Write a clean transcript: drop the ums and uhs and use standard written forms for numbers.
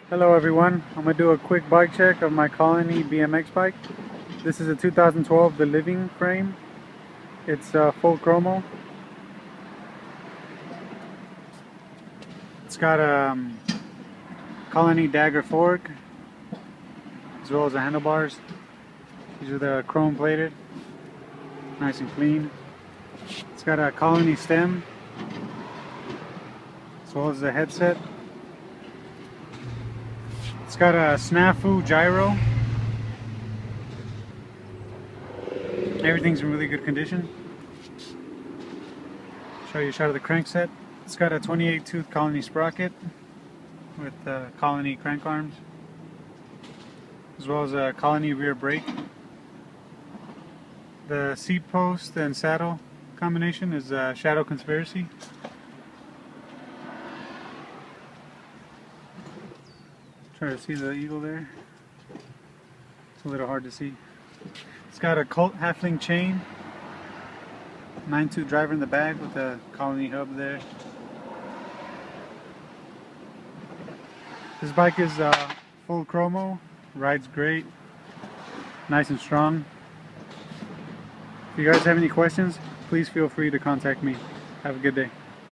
Hello everyone, I'm going to do a quick bike check of my Colony BMX bike. This is a 2012 The Living frame. It's full chromo. It's got a Colony dagger fork as well as the handlebars. These are the chrome plated, nice and clean. It's got a Colony stem as well as the headset. It's got a snafu gyro. Everything's in really good condition. Show you a shot of the crankset. It's got a 28 tooth Colony sprocket with Colony crank arms, as well as a Colony rear brake. The seat post and saddle combination is Shadow Conspiracy. Try to see the eagle there. It's a little hard to see. It's got a Colt Halfling chain, 9-tooth driver in the back with a Colony hub there. This bike is full chromo, rides great, nice and strong. If you guys have any questions, please feel free to contact me. Have a good day.